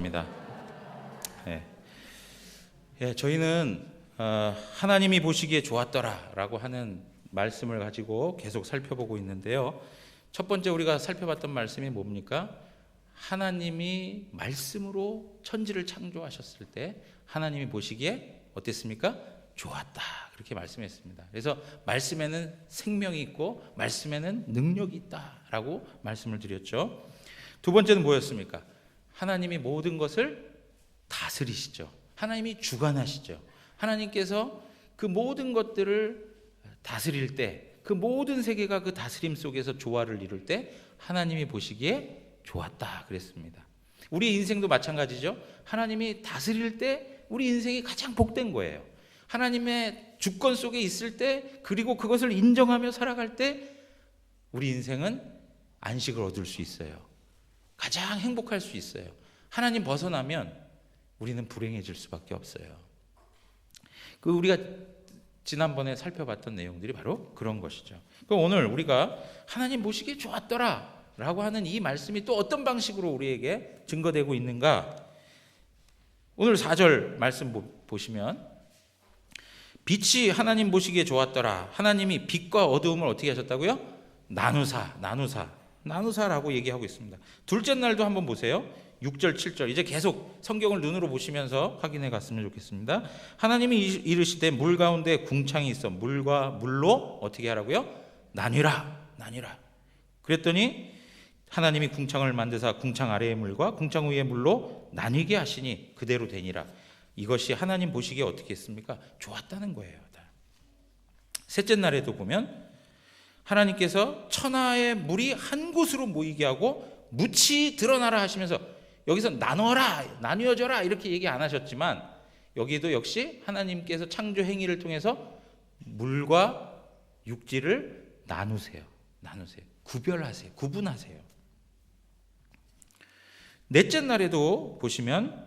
반갑습니다. 저희는 하나님이 보시기에 좋았더라라고 하는 말씀을 가지고 계속 살펴보고 있는데요. 첫 번째 우리가 살펴봤던 말씀이 뭡니까? 하나님이 말씀으로 천지를 창조하셨을 때 하나님이 보시기에 어땠습니까? 좋았다, 그렇게 말씀했습니다. 그래서 말씀에는 생명이 있고 말씀에는 능력이 있다라고 말씀을 드렸죠. 두 번째는 뭐였습니까? 하나님이 모든 것을 다스리시죠. 하나님이 주관하시죠. 하나님께서 그 모든 것들을 다스릴 때, 그 모든 세계가 그 다스림 속에서 조화를 이룰 때 하나님이 보시기에 좋았다 그랬습니다. 우리 인생도 마찬가지죠. 하나님이 다스릴 때 우리 인생이 가장 복된 거예요. 하나님의 주권 속에 있을 때, 그리고 그것을 인정하며 살아갈 때 우리 인생은 안식을 얻을 수 있어요. 가장 행복할 수 있어요. 하나님 벗어나면 우리는 불행해질 수밖에 없어요. 우리가 지난번에 살펴봤던 내용들이 바로 그런 것이죠. 그럼 오늘 우리가 하나님 보시기에 좋았더라 라고 하는 이 말씀이 또 어떤 방식으로 우리에게 증거되고 있는가? 오늘 4절 말씀 보시면, 빛이 하나님 보시기에 좋았더라. 하나님이 빛과 어두움을 어떻게 하셨다고요? 나누사라고 얘기하고 있습니다. 둘째 날도 한번 보세요. 6절 7절 이제 계속 성경을 눈으로 보시면서 확인해 갔으면 좋겠습니다. 하나님이 이르시되 물 가운데 궁창이 있어 물과 물로 어떻게 하라고요? 나뉘라. 그랬더니 하나님이 궁창을 만드사 궁창 아래의 물과 궁창 위의 물로 나뉘게 하시니 그대로 되니라. 이것이 하나님 보시기에 어떻게 했습니까? 좋았다는 거예요. 셋째 날에도 보면 하나님께서 천하의 물이 한 곳으로 모이게 하고 묻이 드러나라 하시면서, 여기서 나뉘어져라 이렇게 얘기 안 하셨지만 여기도 역시 하나님께서 창조 행위를 통해서 물과 육지를 나누세요. 구분하세요. 넷째 날에도 보시면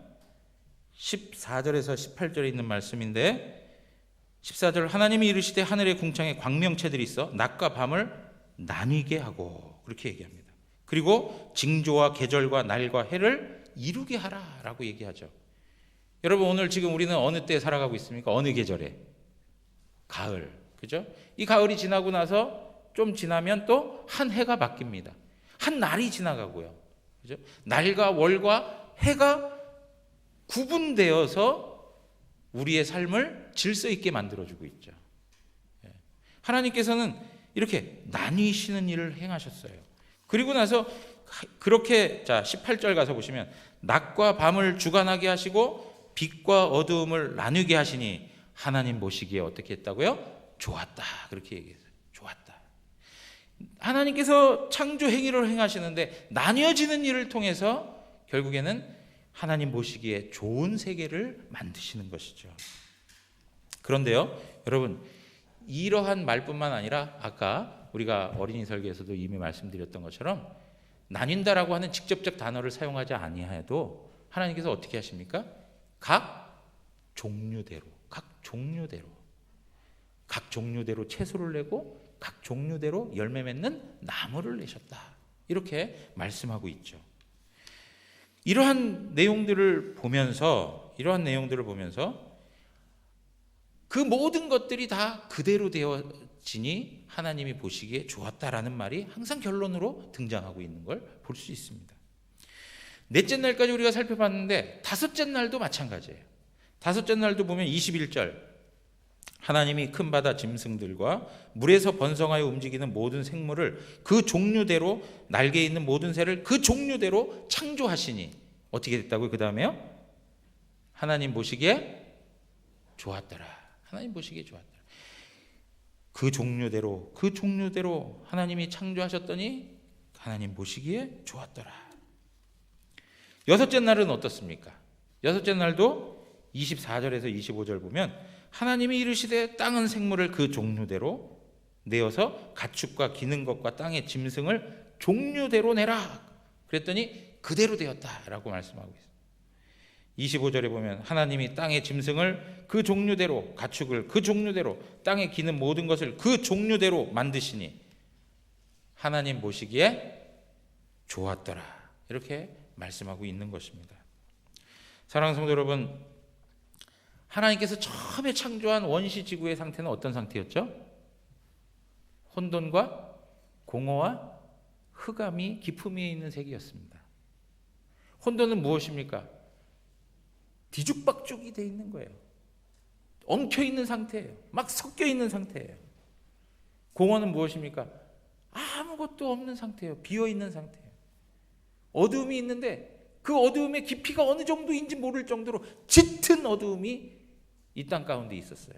14절에서 18절에 있는 말씀인데, 14절 하나님이 이르시되 하늘의 궁창에 광명체들이 있어 낮과 밤을 나뉘게 하고, 그렇게 얘기합니다. 그리고 징조와 계절과 날과 해를 이루게 하라라고 얘기하죠. 여러분, 오늘 지금 우리는 어느 때에 살아가고 있습니까? 어느 계절에? 가을, 그죠? 이 가을이 지나고 나서 좀 지나면 또 한 해가 바뀝니다. 한 날이 지나가고요, 그죠? 날과 월과 해가 구분되어서 우리의 삶을 질서 있게 만들어주고 있죠. 하나님께서는 이렇게 나뉘시는 일을 행하셨어요. 그리고 나서 그렇게, 자 18절 가서 보시면, 낮과 밤을 주관하게 하시고 빛과 어두움을 나누게 하시니 하나님 보시기에 어떻게 했다고요? 좋았다, 그렇게 얘기했어요. 좋았다. 하나님께서 창조 행위를 행하시는데 나뉘어지는 일을 통해서 결국에는 하나님 보시기에 좋은 세계를 만드시는 것이죠. 그런데요, 여러분, 이러한 말뿐만 아니라 아까 우리가 어린이 설교에서도 이미 말씀드렸던 것처럼 나뉜다라고 하는 직접적 단어를 사용하지 아니해도 하나님께서 어떻게 하십니까? 각 종류대로 채소를 내고 각 종류대로 열매 맺는 나무를 내셨다, 이렇게 말씀하고 있죠. 이러한 내용들을 보면서 그 모든 것들이 다 그대로 되어지니 하나님이 보시기에 좋았다라는 말이 항상 결론으로 등장하고 있는 걸 볼 수 있습니다. 넷째 날까지 우리가 살펴봤는데 다섯째 날도 마찬가지예요. 다섯째 날도 보면 21절, 하나님이 큰 바다 짐승들과 물에서 번성하여 움직이는 모든 생물을 그 종류대로, 날개 있는 모든 새를 그 종류대로 창조하시니 어떻게 됐다고요? 그 다음에요, 하나님 보시기에 좋았더라. 그 종류대로 하나님이 창조하셨더니 하나님 보시기에 좋았더라. 여섯째 날은 어떻습니까? 여섯째 날도 24절에서 25절 보면, 하나님이 이르시되 땅은 생물을 그 종류대로 내어서 가축과 기는 것과 땅의 짐승을 종류대로 내라. 그랬더니 그대로 되었다라고 말씀하고 있습니다. 25절에 보면 하나님이 땅의 짐승을 그 종류대로, 가축을 그 종류대로, 땅에 기는 모든 것을 그 종류대로 만드시니 하나님 보시기에 좋았더라, 이렇게 말씀하고 있는 것입니다. 사랑하는 성도 여러분, 하나님께서 처음에 창조한 원시 지구의 상태는 어떤 상태였죠? 혼돈과 공허와 흑암이 기품 위에 있는 세계였습니다. 혼돈은 무엇입니까? 뒤죽박죽이 되어 있는 거예요. 엉켜 있는 상태예요. 막 섞여 있는 상태예요. 공허는 무엇입니까? 아무것도 없는 상태예요. 비어 있는 상태예요. 어두움이 있는데 그 어두움의 깊이가 어느 정도인지 모를 정도로 짙은 어두움이 이 땅 가운데 있었어요.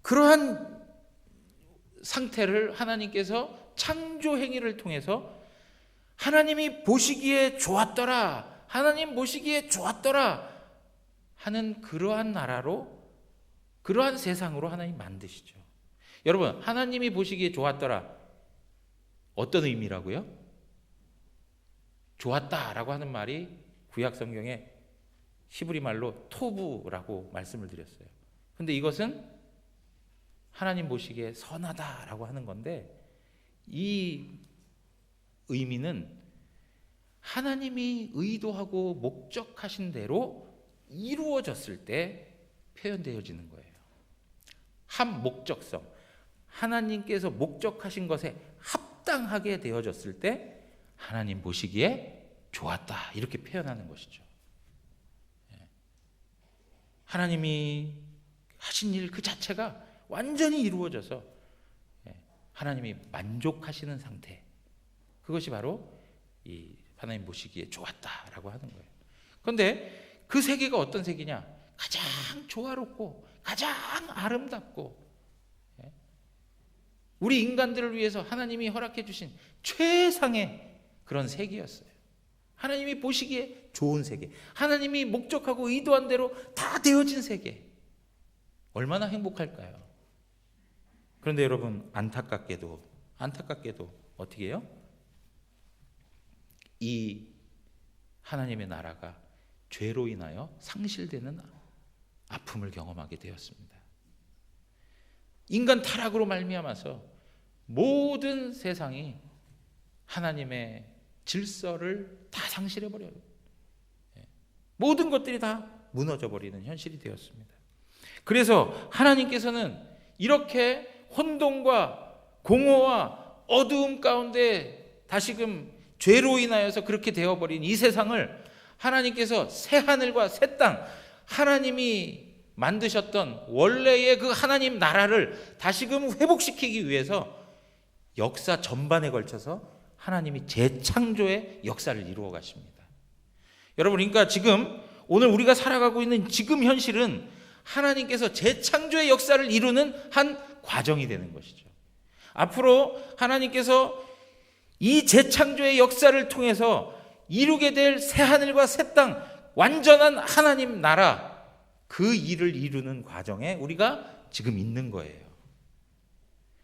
그러한 상태를 하나님께서 창조 행위를 통해서 하나님이 보시기에 좋았더라, 하나님 보시기에 좋았더라 하는 그러한 나라로, 그러한 세상으로 하나님 만드시죠. 여러분, 하나님이 보시기에 좋았더라, 어떤 의미라고요? 좋았다라고 하는 말이 구약 성경에 히브리 말로 토부라고 말씀을 드렸어요. 근데 이것은 하나님 보시기에 선하다라고 하는 건데, 이 의미는 하나님이 의도하고 목적하신 대로 이루어졌을 때 표현되어지는 거예요. 한 목적성, 하나님께서 목적하신 것에 합당하게 되어졌을 때 하나님 보시기에 좋았다, 이렇게 표현하는 것이죠. 하나님이 하신 일 그 자체가 완전히 이루어져서 하나님이 만족하시는 상태, 그것이 바로 이 하나님 보시기에 좋았다라고 하는 거예요. 그런데 그 세계가 어떤 세계냐? 가장 조화롭고 가장 아름답고 우리 인간들을 위해서 하나님이 허락해 주신 최상의 그런 세계였어요. 하나님이 보시기에 좋은 세계, 하나님이 목적하고 의도한 대로 다 되어진 세계, 얼마나 행복할까요? 그런데 여러분, 안타깝게도 어떻게 해요? 이 하나님의 나라가 죄로 인하여 상실되는 아픔을 경험하게 되었습니다. 인간 타락으로 말미암아서 모든 세상이 하나님의 질서를 다 상실해버려요. 모든 것들이 다 무너져버리는 현실이 되었습니다. 그래서 하나님께서는 이렇게 혼돈과 공허와 어두움 가운데 다시금 죄로 인하여서 그렇게 되어버린 이 세상을 하나님께서 새 하늘과 새 땅, 하나님이 만드셨던 원래의 그 하나님 나라를 다시금 회복시키기 위해서 역사 전반에 걸쳐서 하나님이 재창조의 역사를 이루어 가십니다. 여러분, 그러니까 지금 오늘 우리가 살아가고 있는 지금 현실은 하나님께서 재창조의 역사를 이루는 한 과정이 되는 것이죠. 앞으로 하나님께서 이 재창조의 역사를 통해서 이루게 될 새하늘과 새 땅, 완전한 하나님 나라, 그 일을 이루는 과정에 우리가 지금 있는 거예요.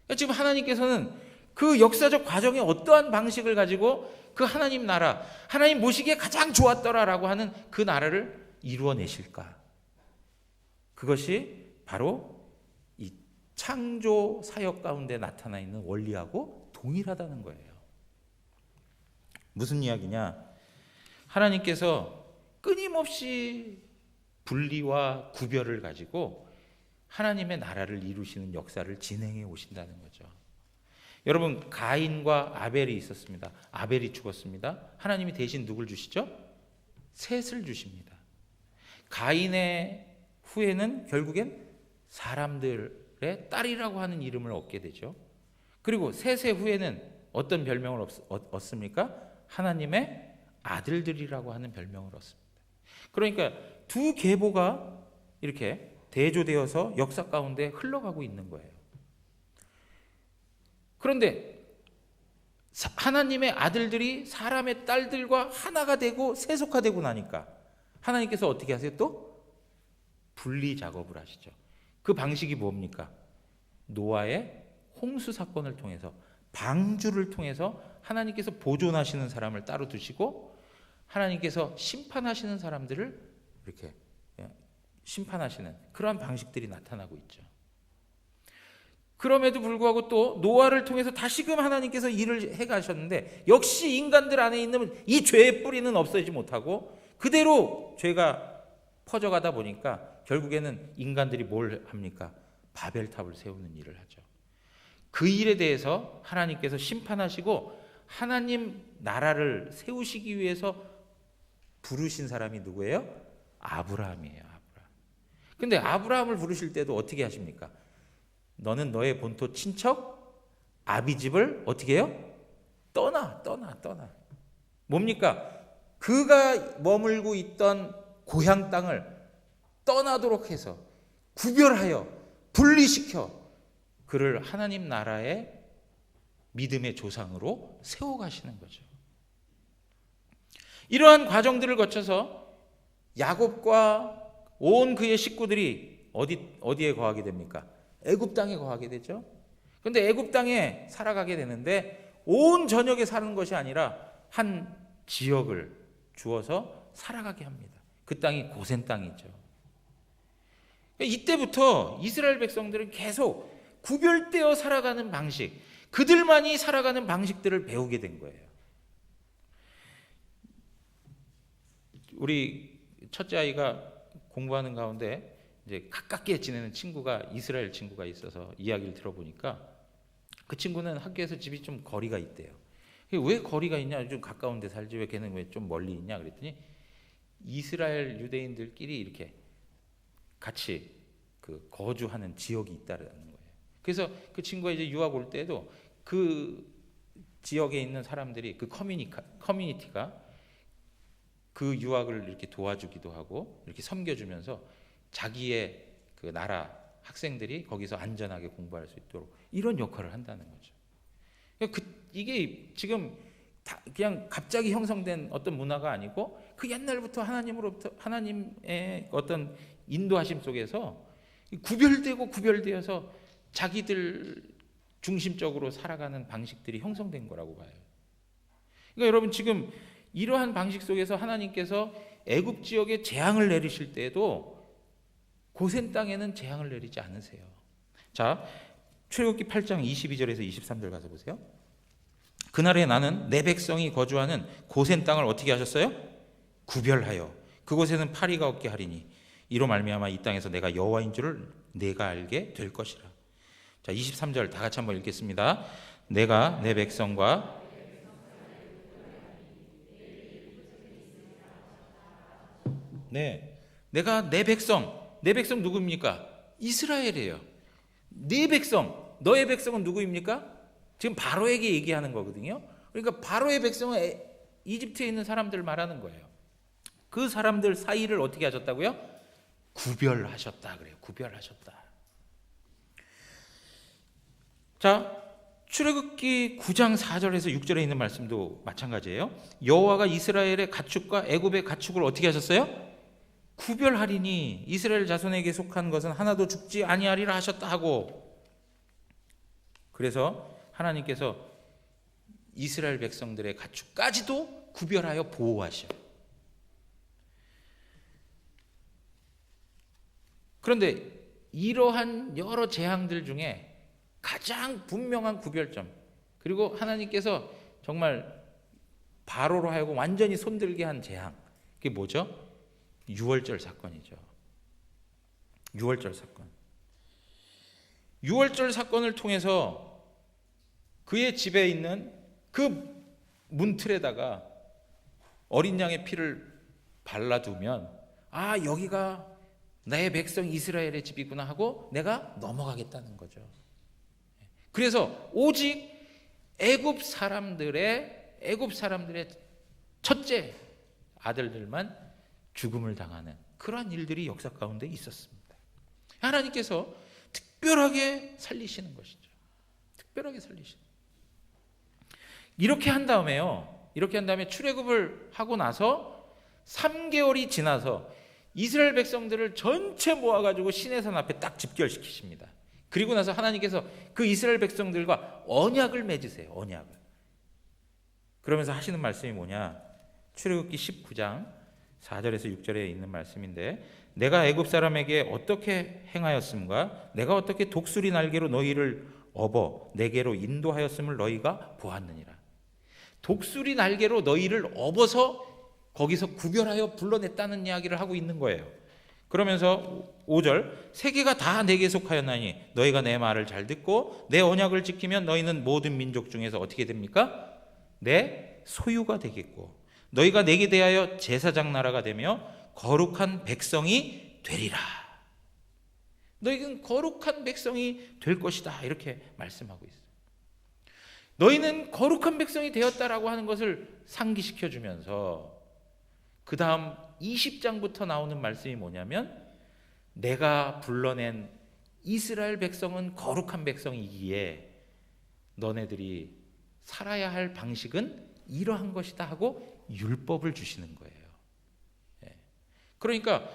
그러니까 지금 하나님께서는 그 역사적 과정에 어떠한 방식을 가지고 그 하나님 나라, 하나님 보시기에 가장 좋았더라라고 하는 그 나라를 이루어내실까? 그것이 바로 이 창조 사역 가운데 나타나 있는 원리하고 동일하다는 거예요. 무슨 이야기냐? 하나님께서 끊임없이 분리와 구별을 가지고 하나님의 나라를 이루시는 역사를 진행해 오신다는 거죠. 여러분, 가인과 아벨이 있었습니다. 아벨이 죽었습니다. 하나님이 대신 누굴 주시죠? 셋을 주십니다. 가인의 후에는 결국엔 사람들의 딸이라고 하는 이름을 얻게 되죠. 그리고 셋의 후에는 어떤 별명을 얻습니까? 하나님의 아들들이라고 하는 별명을 얻습니다. 그러니까 두 계보가 이렇게 대조되어서 역사 가운데 흘러가고 있는 거예요. 그런데 하나님의 아들들이 사람의 딸들과 하나가 되고 세속화되고 나니까 하나님께서 어떻게 하세요? 또 분리 작업을 하시죠. 그 방식이 뭡니까? 노아의 홍수 사건을 통해서, 방주를 통해서 하나님께서 보존하시는 사람을 따로 두시고 하나님께서 심판하시는 사람들을 이렇게 심판하시는 그러한 방식들이 나타나고 있죠. 그럼에도 불구하고 또 노아를 통해서 다시금 하나님께서 일을 해가셨는데 역시 인간들 안에 있는 이 죄의 뿌리는 없어지지 못하고 그대로 죄가 퍼져가다 보니까 결국에는 인간들이 뭘 합니까? 바벨탑을 세우는 일을 하죠. 그 일에 대해서 하나님께서 심판하시고 하나님 나라를 세우시기 위해서 부르신 사람이 누구예요? 아브라함이에요. 아브라함. 근데 아브라함을 부르실 때도 어떻게 하십니까? 너는 너의 본토 친척 아비집을 어떻게 해요? 떠나. 뭡니까? 그가 머물고 있던 고향 땅을 떠나도록 해서 구별하여 분리시켜 그를 하나님 나라의 믿음의 조상으로 세워가시는 거죠. 이러한 과정들을 거쳐서 야곱과 온 그의 식구들이 어디에 거하게 됩니까? 애굽 땅에 거하게 되죠. 그런데 애굽 땅에 살아가게 되는데 온 전역에 사는 것이 아니라 한 지역을 주어서 살아가게 합니다. 그 땅이 고센 땅이죠. 이때부터 이스라엘 백성들은 계속 구별되어 살아가는 방식, 그들만이 살아가는 방식들을 배우게 된 거예요. 우리 첫째 아이가 공부하는 가운데 이제 가깝게 지내는 친구가 이스라엘 친구가 있어서 이야기를 들어보니까 그 친구는 학교에서 집이 좀 거리가 있대요. 왜 거리가 있냐? 좀 가까운 데 살지 왜 걔는 왜 좀 멀리 있냐? 그랬더니 이스라엘 유대인들끼리 이렇게 같이 그 거주하는 지역이 있다는 거예요. 그래서 그 친구가 이제 유학 올 때도 그 지역에 있는 사람들이 그 커뮤니티가 그 유학을 이렇게 도와주기도 하고 이렇게 섬겨주면서 자기의 그 나라 학생들이 거기서 안전하게 공부할 수 있도록 이런 역할을 한다는 거죠. 이게 지금 그냥 갑자기 형성된 어떤 문화가 아니고 그 옛날부터 하나님으로부터 하나님의 어떤 인도하심 속에서 구별되어서 자기들 중심적으로 살아가는 방식들이 형성된 거라고 봐요. 그러니까 여러분 지금 이러한 방식 속에서 하나님께서 애굽 지역에 재앙을 내리실 때에도 고센 땅에는 재앙을 내리지 않으세요. 자, 출애굽기 8장 22절에서 23절 가서 보세요. 그날에 나는 내 백성이 거주하는 고센 땅을 어떻게 하셨어요? 구별하여 그곳에는 파리가 없게 하리니 이로 말미암아 이 땅에서 내가 여호와인 줄을 내가 알게 될 것이라. 자, 23절 다 같이 한번 읽겠습니다. 내가 내 백성과 내가 내 백성 누구입니까? 이스라엘이에요. 네 백성, 너의 백성은 누구입니까? 지금 바로에게 얘기하는 거거든요. 그러니까 바로의 백성은 이집트에 있는 사람들 말하는 거예요. 그 사람들 사이를 어떻게 하셨다고요? 구별하셨다 그래요. 구별하셨다. 자, 출애굽기 9장 4절에서 6절에 있는 말씀도 마찬가지예요. 여호와가 이스라엘의 가축과 애굽의 가축을 어떻게 하셨어요? 구별하리니 이스라엘 자손에게 속한 것은 하나도 죽지 아니하리라 하셨다 하고, 그래서 하나님께서 이스라엘 백성들의 가축까지도 구별하여 보호하셔. 그런데 이러한 여러 재앙들 중에 가장 분명한 구별점, 그리고 하나님께서 정말 바로로 하여금 완전히 손들게 한 재앙, 그게 뭐죠? 유월절 사건이죠. 유월절 사건. 유월절 사건을 통해서 그의 집에 있는 그 문틀에다가 어린 양의 피를 발라두면 아, 여기가 나의 백성 이스라엘의 집이구나 하고 내가 넘어가겠다는 거죠. 그래서 오직 애굽 사람들의 첫째 아들들만 죽음을 당하는 그러한 일들이 역사 가운데 있었습니다. 하나님께서 특별하게 살리시는 것이죠. 특별하게 살리시는. 이렇게 한 다음에 출애굽을 하고 나서 3개월이 지나서 이스라엘 백성들을 전체 모아가지고 시내산 앞에 딱 집결시키십니다. 그리고 나서 하나님께서 그 이스라엘 백성들과 언약을 맺으세요. 언약을. 그러면서 하시는 말씀이 뭐냐? 출애굽기 19장 4절에서 6절에 있는 말씀인데, 내가 애굽 사람에게 어떻게 행하였음과 내가 어떻게 독수리 날개로 너희를 업어 내게로 인도하였음을 너희가 보았느니라. 독수리 날개로 너희를 업어서 거기서 구별하여 불러냈다는 이야기를 하고 있는 거예요. 그러면서 5절, 세계가 다 내게 속하였나니 너희가 내 말을 잘 듣고 내 언약을 지키면 너희는 모든 민족 중에서 어떻게 됩니까? 내 소유가 되겠고 너희가 내게 대하여 제사장 나라가 되며 거룩한 백성이 되리라. 너희는 거룩한 백성이 될 것이다, 이렇게 말씀하고 있어요. 너희는 거룩한 백성이 되었다라고 하는 것을 상기시켜 주면서 그 다음 20장부터 나오는 말씀이 뭐냐면, 내가 불러낸 이스라엘 백성은 거룩한 백성이기에 너네들이 살아야 할 방식은 이러한 것이다 하고 율법을 주시는 거예요. 그러니까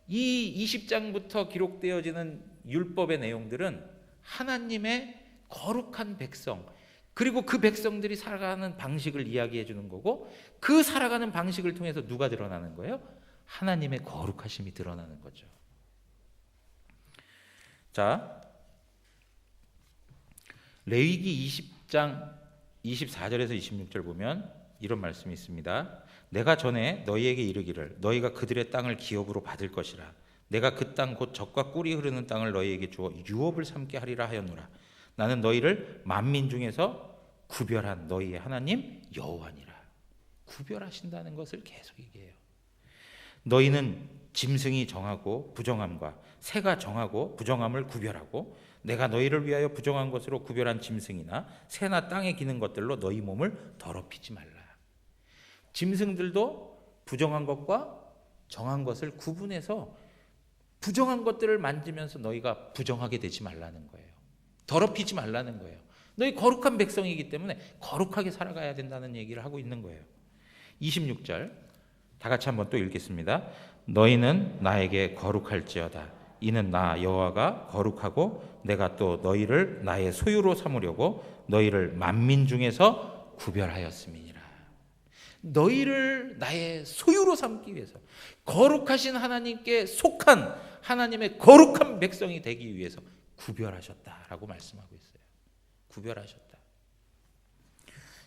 이 20장부터 기록되어지는 율법의 내용들은 하나님의 거룩한 백성, 그리고 그 백성들이 살아가는 방식을 이야기해 주는 거고, 그 살아가는 방식을 통해서 누가 드러나는 거예요? 하나님의 거룩하심이 드러나는 거죠. 자, 레위기 20장 24절에서 26절 보면 이런 말씀이 있습니다. 내가 전에 너희에게 이르기를 너희가 그들의 땅을 기업으로 받을 것이라. 내가 그 땅 곧 젖과 꿀이 흐르는 땅을 너희에게 주어 유업을 삼게 하리라 하였노라. 나는 너희를 만민 중에서 구별한 너희의 하나님 여호와니라. 구별하신다는 것을 계속 얘기해요. 너희는 짐승이 정하고 부정함과 새가 정하고 부정함을 구별하고 내가 너희를 위하여 부정한 것으로 구별한 짐승이나 새나 땅에 기는 것들로 너희 몸을 더럽히지 말라. 짐승들도 부정한 것과 정한 것을 구분해서 부정한 것들을 만지면서 너희가 부정하게 되지 말라는 거예요. 더럽히지 말라는 거예요. 너희 거룩한 백성이기 때문에 거룩하게 살아가야 된다는 얘기를 하고 있는 거예요. 26절 다 같이 한번 또 읽겠습니다. 너희는 나에게 거룩할지어다. 이는 나 여호와가 거룩하고 내가 또 너희를 나의 소유로 삼으려고 너희를 만민 중에서 구별하였음이니라. 너희를 나의 소유로 삼기 위해서, 거룩하신 하나님께 속한 하나님의 거룩한 백성이 되기 위해서 구별하셨다라고 말씀하고 있어요. 구별하셨다.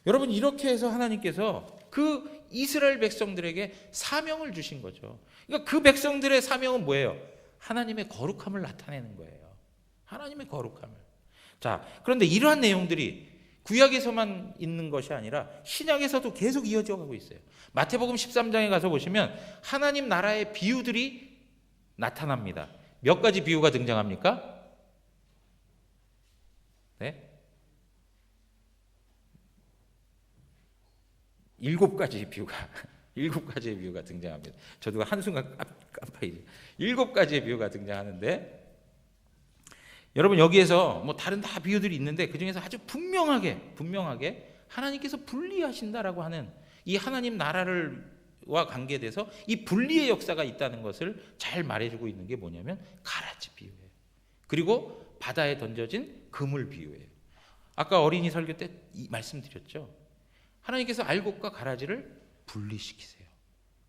여러분, 이렇게 해서 하나님께서 그 이스라엘 백성들에게 사명을 주신 거죠. 그러니까 그 백성들의 사명은 뭐예요? 하나님의 거룩함을 나타내는 거예요. 하나님의 거룩함을. 자, 그런데 이러한 내용들이 구약에서만 있는 것이 아니라 신약에서도 계속 이어져 가고 있어요. 마태복음 13장에 가서 보시면 하나님 나라의 비유들이 나타납니다. 몇 가지 비유가 등장합니까? 네? 7가지 비유가 등장합니다. 저도 한순간 깜빡이죠. 7가지의 비유가 등장하는데, 여러분 여기에서 뭐 다른 다 비유들이 있는데 그 중에서 아주 분명하게 하나님께서 분리하신다라고 하는 이 하나님 나라를와 관계돼서 이 분리의 역사가 있다는 것을 잘 말해주고 있는 게 뭐냐면 가라지 비유예요. 그리고 바다에 던져진 그물 비유예요. 아까 어린이 설교 때 말씀드렸죠. 하나님께서 알곡과 가라지를 분리시키세요.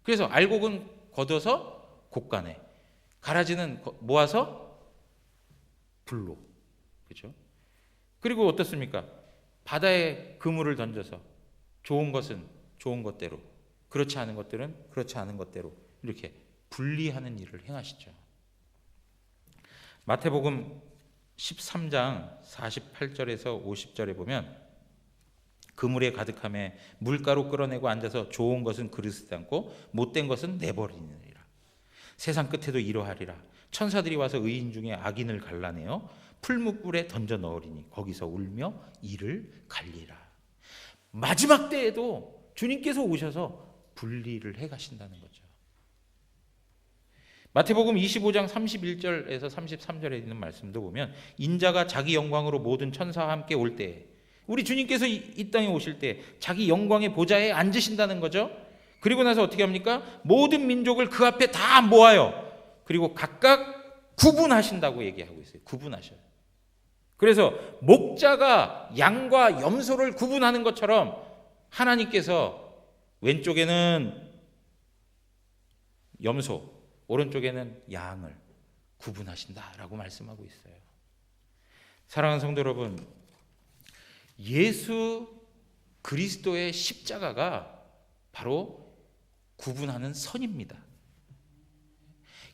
그래서 알곡은 걷어서 곡간에, 가라지는 모아서 불로, 그렇죠? 그리고 어떻습니까? 바다에 그물을 던져서 좋은 것은 좋은 것대로, 그렇지 않은 것들은 그렇지 않은 것대로 이렇게 분리하는 일을 행하시죠. 마태복음 13장 48절에서 50절에 보면 그물에 가득함에 물가로 끌어내고 앉아서 좋은 것은 그릇에 담고 못된 것은 내버리느니라. 세상 끝에도 이러하리라. 천사들이 와서 의인 중에 악인을 갈라내어 풀무불에 던져 넣으리니 거기서 울며 이를 갈리라. 마지막 때에도 주님께서 오셔서 분리를 해 가신다는 거죠. 마태복음 25장 31절에서 33절에 있는 말씀도 보면 인자가 자기 영광으로 모든 천사와 함께 올 때에, 우리 주님께서 이 땅에 오실 때 자기 영광의 보좌에 앉으신다는 거죠. 그리고 나서 어떻게 합니까? 모든 민족을 그 앞에 다 모아요. 그리고 각각 구분하신다고 얘기하고 있어요. 구분하셔요. 그래서 목자가 양과 염소를 구분하는 것처럼 하나님께서 왼쪽에는 염소, 오른쪽에는 양을 구분하신다라고 말씀하고 있어요. 사랑하는 성도 여러분, 예수 그리스도의 십자가가 바로 구분하는 선입니다.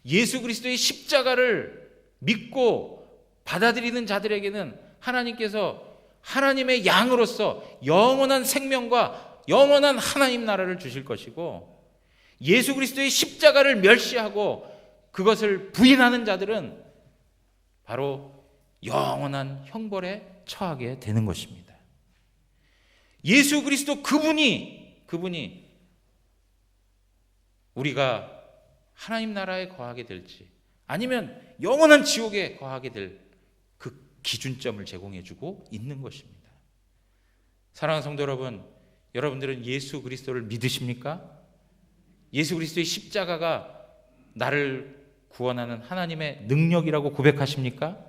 예수 그리스도의 십자가를 믿고 받아들이는 자들에게는 하나님께서 하나님의 양으로서 영원한 생명과 영원한 하나님 나라를 주실 것이고, 예수 그리스도의 십자가를 멸시하고 그것을 부인하는 자들은 바로 영원한 형벌에 처하게 되는 것입니다. 예수 그리스도 그분이 우리가 하나님 나라에 거하게 될지 아니면 영원한 지옥에 거하게 될 그 기준점을 제공해 주고 있는 것입니다. 사랑하는 성도 여러분, 여러분들은 예수 그리스도를 믿으십니까? 예수 그리스도의 십자가가 나를 구원하는 하나님의 능력이라고 고백하십니까?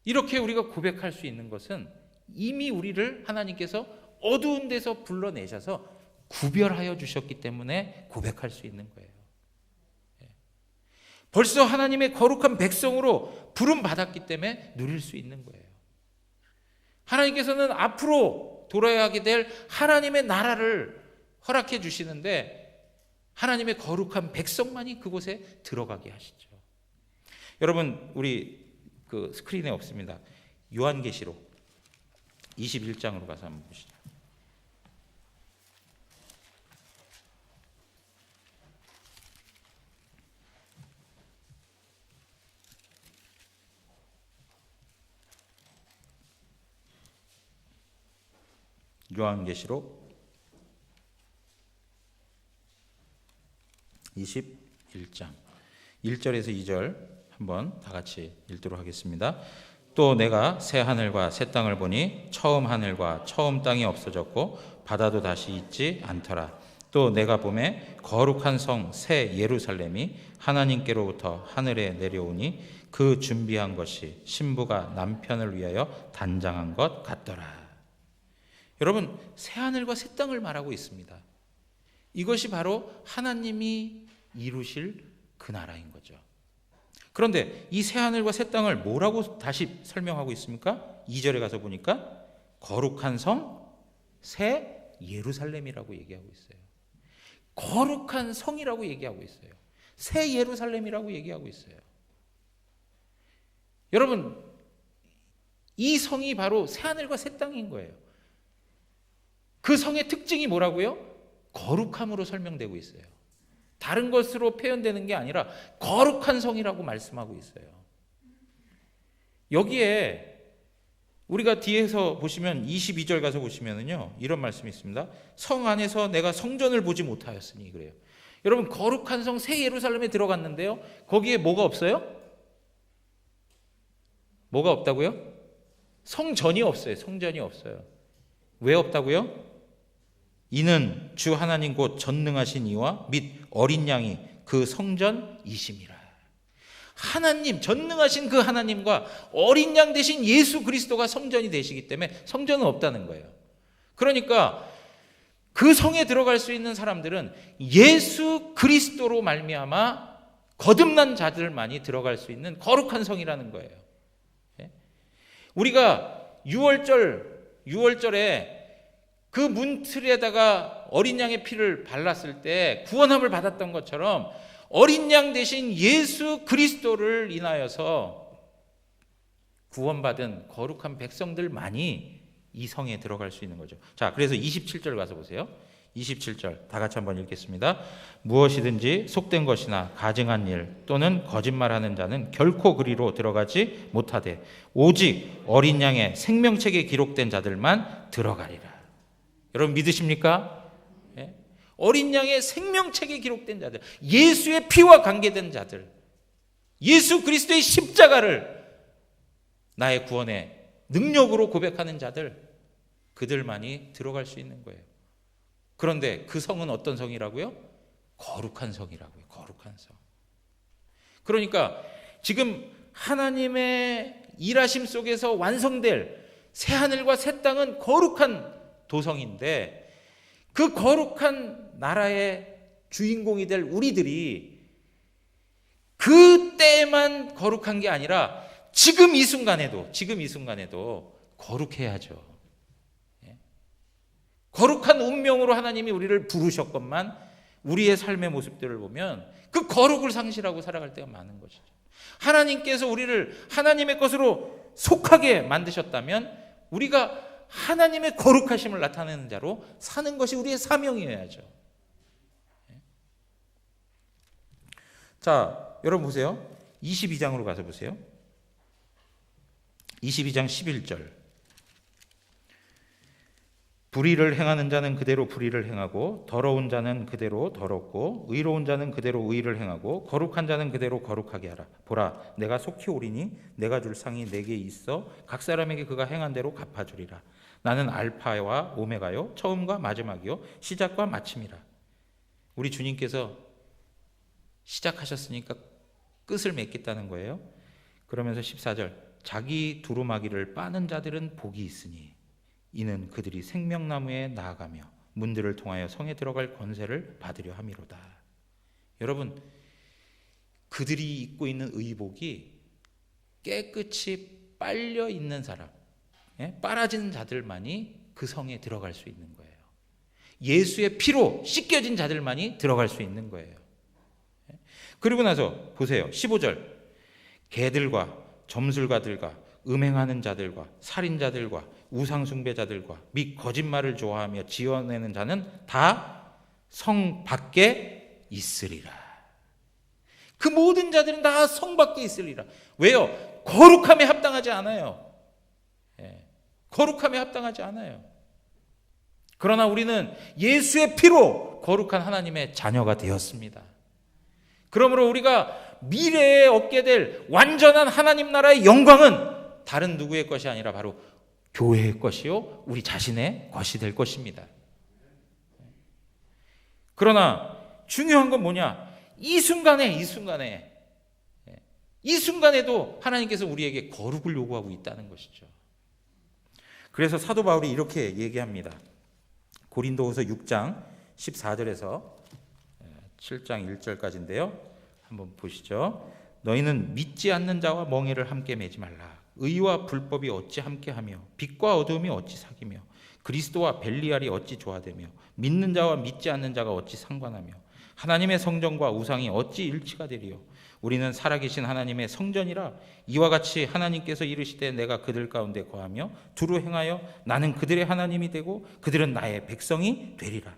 이렇게 우리가 고백할 수 있는 것은 이미 우리를 하나님께서 어두운 데서 불러내셔서 구별하여 주셨기 때문에 고백할 수 있는 거예요. 벌써 하나님의 거룩한 백성으로 부름받았기 때문에 누릴 수 있는 거예요. 하나님께서는 앞으로 돌아가게 될 하나님의 나라를 허락해 주시는데 하나님의 거룩한 백성만이 그곳에 들어가게 하시죠. 여러분, 우리 그 스크린에 없습니다. 요한계시록 21장으로 가서 한번 보시죠. 요한계시록 21장 1절에서 2절 한번 다 같이 읽도록 하겠습니다. 또 내가 새 하늘과 새 땅을 보니 처음 하늘과 처음 땅이 없어졌고 바다도 다시 있지 않더라. 또 내가 보매 거룩한 성 새 예루살렘이 하나님께로부터 하늘에 내려오니 그 준비한 것이 신부가 남편을 위하여 단장한 것 같더라. 여러분, 새 하늘과 새 땅을 말하고 있습니다. 이것이 바로 하나님이 이루실 그 나라인 거죠. 그런데 이 새 하늘과 새 땅을 뭐라고 다시 설명하고 있습니까? 2절에 가서 보니까 거룩한 성 새 예루살렘이라고 얘기하고 있어요. 거룩한 성이라고 얘기하고 있어요. 새 예루살렘이라고 얘기하고 있어요. 여러분, 이 성이 바로 새 하늘과 새 땅인 거예요. 그 성의 특징이 뭐라고요? 거룩함으로 설명되고 있어요. 다른 것으로 표현되는 게 아니라 거룩한 성이라고 말씀하고 있어요. 여기에 우리가 뒤에서 보시면 22절 가서 보시면은요, 이런 말씀이 있습니다. 성 안에서 내가 성전을 보지 못하였으니 그래요. 여러분, 거룩한 성 새 예루살렘에 들어갔는데요, 거기에 뭐가 없어요? 뭐가 없다고요? 성전이 없어요. 성전이 없어요. 왜 없다고요? 이는 주 하나님 곧 전능하신 이와 및 어린 양이 그 성전이심이라. 하나님, 전능하신 그 하나님과 어린 양 대신 예수 그리스도가 성전이 되시기 때문에 성전은 없다는 거예요. 그러니까 그 성에 들어갈 수 있는 사람들은 예수 그리스도로 말미암아 거듭난 자들만이 들어갈 수 있는 거룩한 성이라는 거예요. 우리가 6월절에 그 문틀에다가 어린 양의 피를 발랐을 때 구원함을 받았던 것처럼 어린 양 대신 예수 그리스도를 인하여서 구원받은 거룩한 백성들만이 이 성에 들어갈 수 있는 거죠. 자, 그래서 27절 가서 보세요. 27절 다 같이 한번 읽겠습니다. 무엇이든지 속된 것이나 가증한 일 또는 거짓말하는 자는 결코 그리로 들어가지 못하되 오직 어린 양의 생명책에 기록된 자들만 들어가리라. 여러분 믿으십니까? 예? 어린 양의 생명책에 기록된 자들, 예수의 피와 관계된 자들, 예수 그리스도의 십자가를 나의 구원의 능력으로 고백하는 자들, 그들만이 들어갈 수 있는 거예요. 그런데 그 성은 어떤 성이라고요? 거룩한 성이라고요. 거룩한 성. 그러니까 지금 하나님의 일하심 속에서 완성될 새 하늘과 새 땅은 거룩한 도성인데 그 거룩한 나라에 주인공이 될 우리들이 그때만 거룩한 게 아니라 지금 이 순간에도 거룩해야죠. 거룩한 운명으로 하나님이 우리를 부르셨건만 우리의 삶의 모습들을 보면 그 거룩을 상실하고 살아갈 때가 많은 것이죠. 하나님께서 우리를 하나님의 것으로 속하게 만드셨다면 우리가 하나님의 거룩하심을 나타내는 자로 사는 것이 우리의 사명이어야죠. 자, 여러분 보세요. 22장으로 가서 보세요. 22장 11절. 불의를 행하는 자는 그대로 불의를 행하고 더러운 자는 그대로 더럽고 의로운 자는 그대로 의를 행하고 거룩한 자는 그대로 거룩하게 하라. 보라, 내가 속히 오리니 내가 줄 상이 내게 있어 각 사람에게 그가 행한 대로 갚아주리라. 나는 알파와 오메가요 처음과 마지막이요 시작과 마침이라. 우리 주님께서 시작하셨으니까 끝을 맺겠다는 거예요. 그러면서 14절, 자기 두루마기를 빠는 자들은 복이 있으니 이는 그들이 생명나무에 나아가며 문들을 통하여 성에 들어갈 권세를 받으려 함이로다. 여러분, 그들이 입고 있는 의복이 깨끗이 빨려 있는 사람, 빨아진 자들만이 그 성에 들어갈 수 있는 거예요. 예수의 피로 씻겨진 자들만이 들어갈 수 있는 거예요. 그리고 나서 보세요. 15절, 개들과 점술가들과 음행하는 자들과 살인자들과 우상숭배자들과 및 거짓말을 좋아하며 지어내는 자는 다 성 밖에 있으리라. 그 모든 자들은 다 성 밖에 있으리라. 왜요? 거룩함에 합당하지 않아요. 거룩함에 합당하지 않아요. 그러나 우리는 예수의 피로 거룩한 하나님의 자녀가 되었습니다. 그러므로 우리가 미래에 얻게 될 완전한 하나님 나라의 영광은 다른 누구의 것이 아니라 바로 교회의 것이요 우리 자신의 것이 될 것입니다. 그러나 중요한 건 뭐냐? 이 순간에도 하나님께서 우리에게 거룩을 요구하고 있다는 것이죠. 그래서 사도 바울이 이렇게 얘기합니다. 고린도후서 6장 14절에서 7장 1절까지인데요. 한번 보시죠. 너희는 믿지 않는 자와 멍에를 함께 매지 말라. 의와 불법이 어찌 함께하며 빛과 어두움이 어찌 사귀며 그리스도와 벨리알이 어찌 조화되며 믿는 자와 믿지 않는 자가 어찌 상관하며 하나님의 성전과 우상이 어찌 일치가 되리요. 우리는 살아계신 하나님의 성전이라. 이와 같이 하나님께서 이르시되 내가 그들 가운데 거하며 두루 행하여 나는 그들의 하나님이 되고 그들은 나의 백성이 되리라.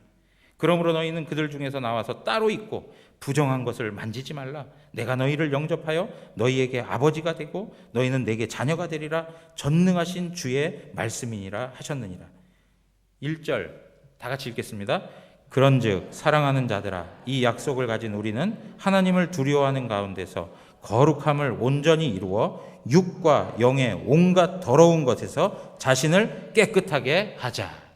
그러므로 너희는 그들 중에서 나와서 따로 있고 부정한 것을 만지지 말라. 내가 너희를 영접하여 너희에게 아버지가 되고 너희는 내게 자녀가 되리라. 전능하신 주의 말씀이니라 하셨느니라. 1절 다 같이 읽겠습니다. 그런즉 사랑하는 자들아, 이 약속을 가진 우리는 하나님을 두려워하는 가운데서 거룩함을 온전히 이루어 육과 영의 온갖 더러운 것에서 자신을 깨끗하게 하자.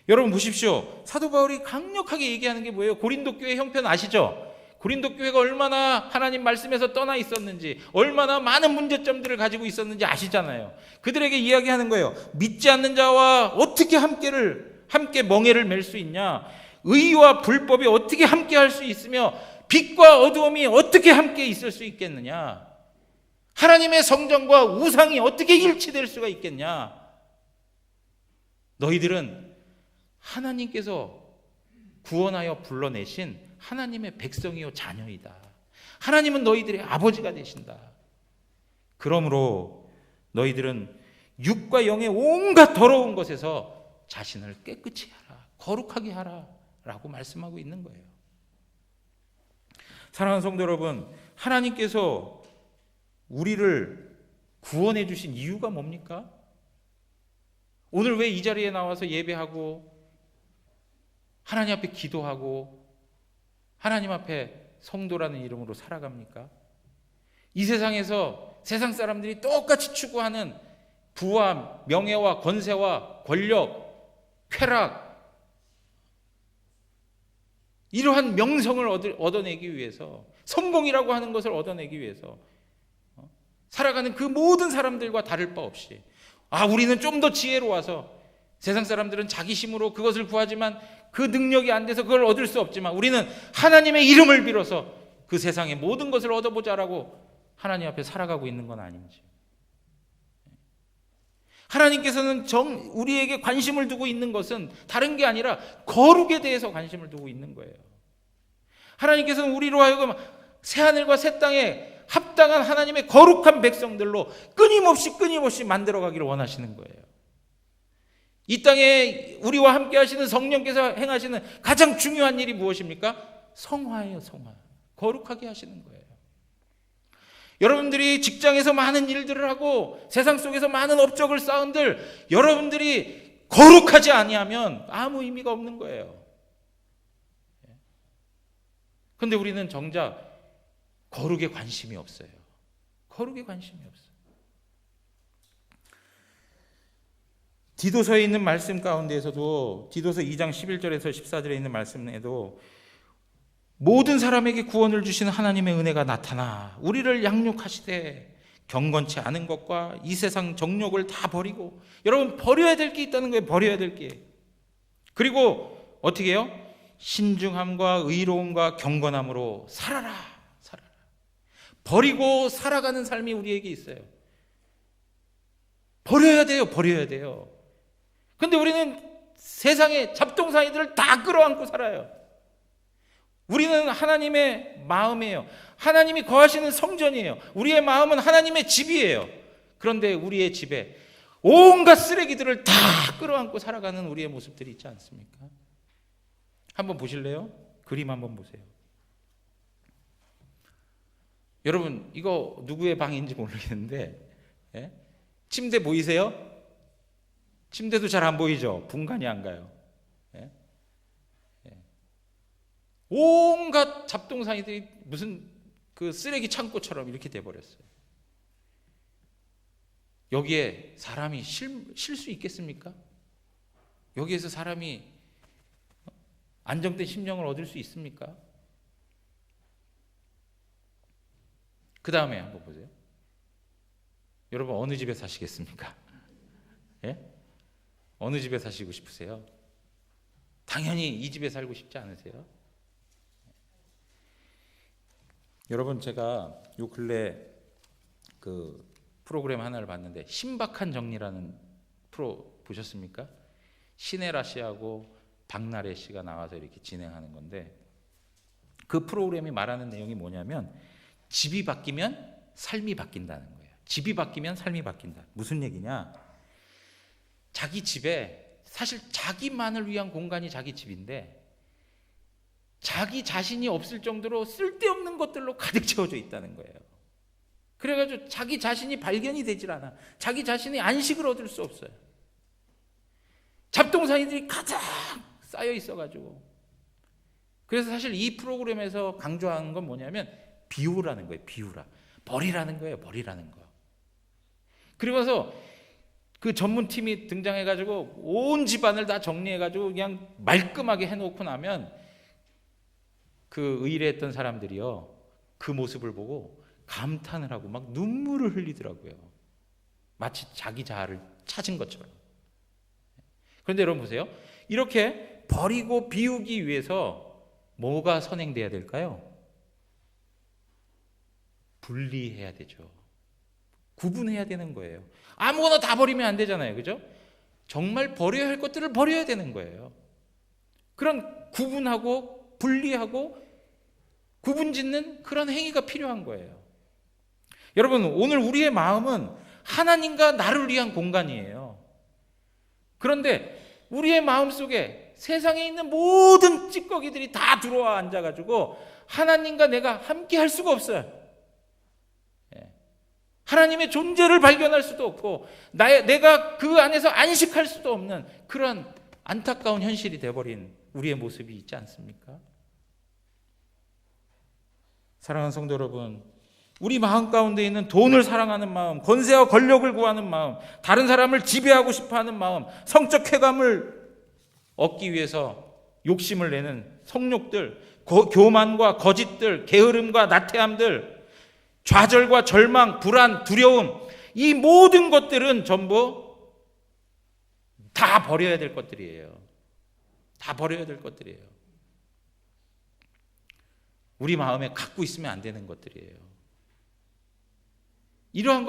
여러분 보십시오. 사도 바울이 강력하게 얘기하는 게 뭐예요? 고린도 교회 형편 아시죠? 고린도 교회가 얼마나 하나님 말씀에서 떠나 있었는지, 얼마나 많은 문제점들을 가지고 있었는지 아시잖아요. 그들에게 이야기하는 거예요. 믿지 않는 자와 어떻게 함께 멍에를 맬 수 있냐? 의와 불법이 어떻게 함께 할 수 있으며 빛과 어두움이 어떻게 함께 있을 수 있겠느냐? 하나님의 성전과 우상이 어떻게 일치될 수가 있겠냐? 너희들은 하나님께서 구원하여 불러내신 하나님의 백성이요 자녀이다. 하나님은 너희들의 아버지가 되신다. 그러므로 너희들은 육과 영의 온갖 더러운 것에서 자신을 깨끗이 하라, 거룩하게 하라 라고 말씀하고 있는 거예요. 사랑하는 성도 여러분, 하나님께서 우리를 구원해 주신 이유가 뭡니까? 오늘 왜 이 자리에 나와서 예배하고 하나님 앞에 기도하고 하나님 앞에 성도라는 이름으로 살아갑니까? 이 세상에서 세상 사람들이 똑같이 추구하는 부와 명예와 권세와 권력, 쾌락, 이러한 명성을 얻어내기 위해서, 성공이라고 하는 것을 얻어내기 위해서 살아가는 그 모든 사람들과 다를 바 없이, 우리는 좀 더 지혜로워서, 세상 사람들은 자기 힘으로 그것을 구하지만 그 능력이 안 돼서 그걸 얻을 수 없지만 우리는 하나님의 이름을 빌어서 그 세상의 모든 것을 얻어보자라고 하나님 앞에 살아가고 있는 건 아닌지. 하나님께서는 우리에게 관심을 두고 있는 것은 다른 게 아니라 거룩에 대해서 관심을 두고 있는 거예요. 하나님께서는 우리로 하여금 새하늘과 새 땅에 합당한 하나님의 거룩한 백성들로 끊임없이 만들어가기를 원하시는 거예요. 이 땅에 우리와 함께 하시는 성령께서 행하시는 가장 중요한 일이 무엇입니까? 성화예요. 성화. 거룩하게 하시는 거예요. 여러분들이 직장에서 많은 일들을 하고 세상 속에서 많은 업적을 쌓은들 여러분들이 거룩하지 아니하면 아무 의미가 없는 거예요. 그런데 우리는 정작 거룩에 관심이 없어요. 거룩에 관심이 없어요. 디도서에 있는 말씀 가운데에서도 디도서 2장 11절에서 14절에 있는 말씀에도 모든 사람에게 구원을 주시는 하나님의 은혜가 나타나 우리를 양육하시되 경건치 않은 것과 이 세상 정욕을 다 버리고, 여러분 버려야 될 게 있다는 거예요. 버려야 될 게. 그리고 어떻게 해요? 신중함과 의로움과 경건함으로 살아라. 버리고 살아가는 삶이 우리에게 있어요. 버려야 돼요. 근데 우리는 세상의 잡동사니들을 다 끌어안고 살아요. 우리는 하나님의 마음이에요. 하나님이 거하시는 성전이에요. 우리의 마음은 하나님의 집이에요. 그런데 우리의 집에 온갖 쓰레기들을 다 끌어안고 살아가는 우리의 모습들이 있지 않습니까? 한번 보실래요? 그림 한번 보세요. 여러분 이거 누구의 방인지 모르겠는데 침대 보이세요? 침대도 잘 안 보이죠? 분간이 안 가요. 온갖 잡동사니들이 무슨 그 쓰레기 창고처럼 이렇게 돼버렸어요. 여기에 사람이 쉴 수 있겠습니까? 여기에서 사람이 안정된 심령을 얻을 수 있습니까? 그 다음에 한번 보세요. 여러분 어느 집에 사시겠습니까? 어느 집에 사시고 싶으세요? 당연히 이 집에 살고 싶지 않으세요? 여러분 제가 요 근래 그 프로그램 하나를 봤는데 신박한 정리라는 프로 보셨습니까? 신혜라 씨하고 박나래 씨가 나와서 이렇게 진행하는 건데, 그 프로그램이 말하는 내용이 뭐냐면 집이 바뀌면 삶이 바뀐다는 거예요. 집이 바뀌면 삶이 바뀐다. 무슨 얘기냐? 자기 집에 사실 자기만을 위한 공간이 자기 집인데 자기 자신이 없을 정도로 쓸데없는 것들로 가득 채워져 있다는 거예요. 그래가지고 자기 자신이 발견이 되질 않아. 자기 자신이 안식을 얻을 수 없어요. 잡동사니들이 가득 쌓여 있어가지고. 그래서 사실 이 프로그램에서 강조하는 건 뭐냐면 비우라는 거예요. 비우라. 버리라는 거예요. 버리라는 거. 그리고서 그 전문팀이 등장해가지고 온 집안을 다 정리해가지고 그냥 말끔하게 해놓고 나면 그 의뢰했던 사람들이요, 그 모습을 보고 감탄을 하고 막 눈물을 흘리더라고요. 마치 자기 자아를 찾은 것처럼. 그런데 여러분 보세요. 이렇게 버리고 비우기 위해서 뭐가 선행돼야 될까요? 분리해야 되죠. 구분해야 되는 거예요. 아무거나 다 버리면 안 되잖아요. 그죠? 정말 버려야 할 것들을 버려야 되는 거예요. 그런 구분하고 분리하고 구분짓는 그런 행위가 필요한 거예요. 여러분 오늘 우리의 마음은 하나님과 나를 위한 공간이에요. 그런데 우리의 마음 속에 세상에 있는 모든 찌꺼기들이 다 들어와 앉아가지고 하나님과 내가 함께 할 수가 없어요. 하나님의 존재를 발견할 수도 없고 내가 그 안에서 안식할 수도 없는 그런 안타까운 현실이 되어버린 우리의 모습이 있지 않습니까? 사랑하는 성도 여러분, 우리 마음 가운데 있는 돈을 사랑하는 마음, 권세와 권력을 구하는 마음, 다른 사람을 지배하고 싶어하는 마음, 성적 쾌감을 얻기 위해서 욕심을 내는 성욕들, 교만과 거짓들, 게으름과 나태함들, 좌절과 절망, 불안, 두려움, 이 모든 것들은 전부 다 버려야 될 것들이에요. 다 버려야 될 것들이에요. 우리 마음에 갖고 있으면 안 되는 것들이에요. 이러한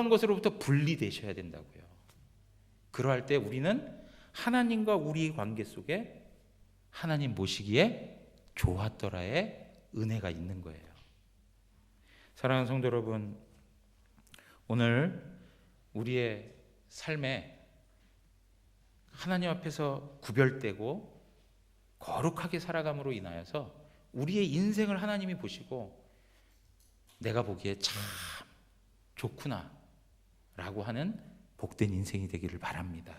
것으로부터 분리되셔야 된다고요. 그러할 때 우리는 하나님과 우리 관계 속에 하나님 보시기에 좋았더라의 은혜가 있는 거예요. 사랑하는 성도 여러분, 오늘 우리의 삶에 하나님 앞에서 구별되고 거룩하게 살아감으로 인하여서 우리의 인생을 하나님이 보시고 내가 보기에 참 좋구나 라고 하는 복된 인생이 되기를 바랍니다.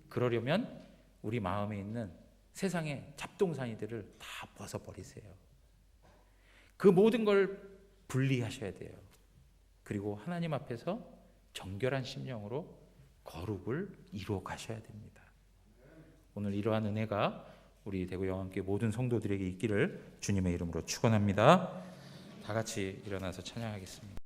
그러려면 우리 마음에 있는 세상의 잡동사니들을 다 벗어버리세요. 그 모든 걸 분리하셔야 돼요. 그리고 하나님 앞에서 정결한 심령으로 거룩을 이루어 가셔야 됩니다. 오늘 이러한 은혜가 우리 대구 영암교회 모든 성도들에게 있기를 주님의 이름으로 축원합니다. 다 같이 일어나서 찬양하겠습니다.